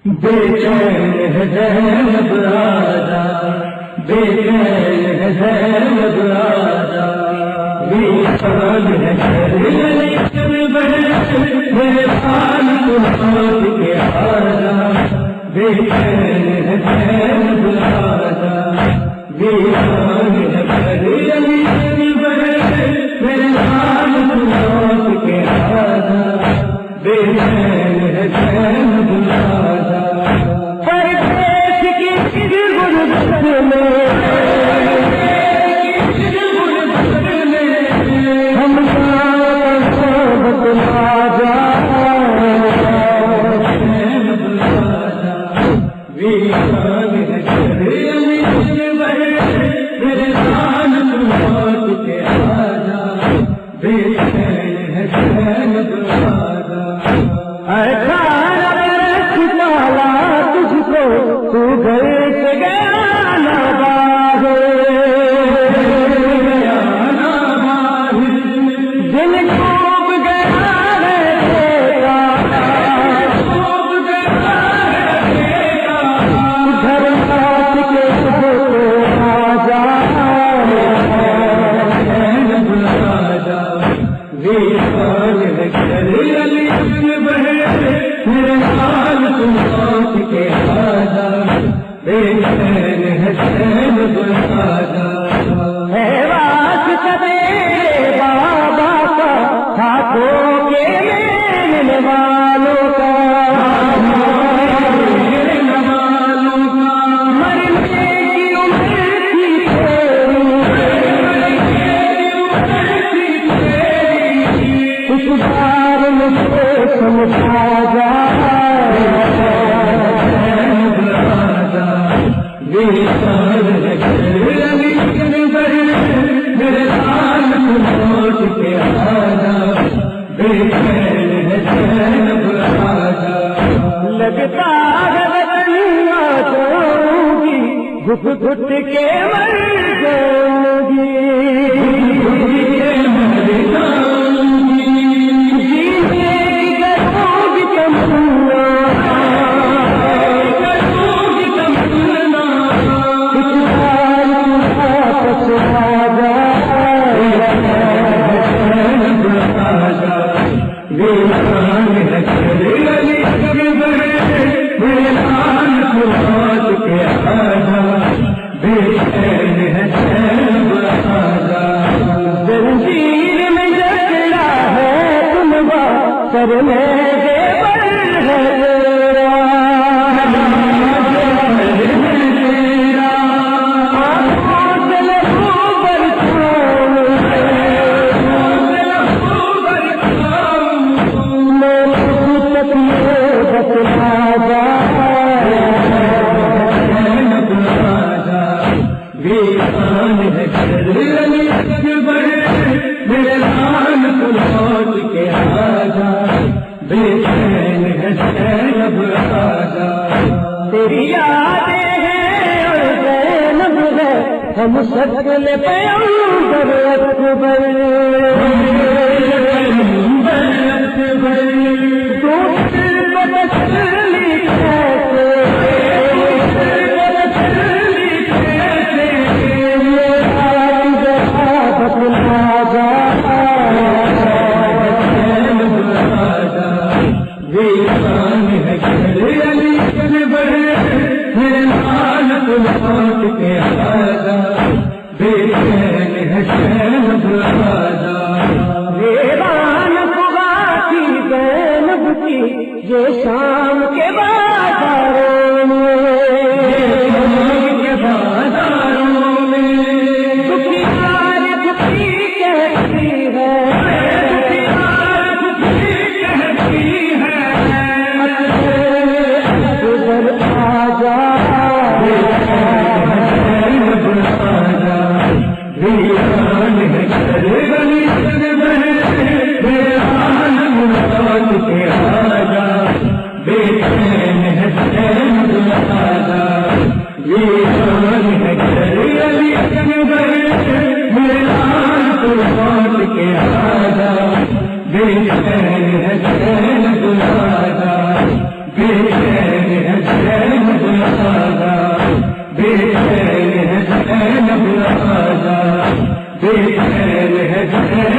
بے چین ہے زینب آجا، بے چین ہے زینب آجا، وصال ہے میرے پال کو چھوڑ کے آجا، بے چین ہے زینب آجا، وصال ہے میرے پال کو چھوڑ کے آجا، بے چین ہے زینب آجا، پردیس کی غربت میں ہم صحبت آجا، وصال ہے میرے جان کو موت کے آجا، بے چین ہے زینب آجا، اے کھانا تجھ کو تو گھر سے گیا نا باہر، دل ڈوب گیا ہے گھر لوٹ کے آجا، وصال ہے میرے حال کو موت کے آجا، بے چین ہے زینب آجا، اے واسطہ تیرے بابا کا ہاتھوں کے ملنے والوں کا، مرنے کی عمر تھی تیری، اس بار مجھے سمجھا جا، وصال ہے میرے جان کو موت کے آجا، بے چین ہے زینب آجا، لگتا ہے وطن نہ چھوڑوں گی، گھٹ گھٹ کے مر جاؤں گی، جینے کی کروں گی تمنا، زنجیر میں جکڑا ہے تمہا، سر میں زیور ہے تیرا، آنکھوں سے لہو برساؤں، میں خود تک یہ بتلا جا، وصال ہے میرے جان کو موت کے آجا، بے چین ہے زینب آجا، تیری یادیں ہیں اور زینب ہے، ہم شکل پیغمبر اکبر، تو دل بدلی کیسے، میرے جان کو موت کے آجا، بے چین ہے زینب آجا، ویران خدا کی زینب کی یہ شام کے بازاروں میں دکھیار دکھی کہتی ہے، بے چین ہے زینب آجا، بے چین ہے چین ہے زینب آجا، بے چین ہے زینب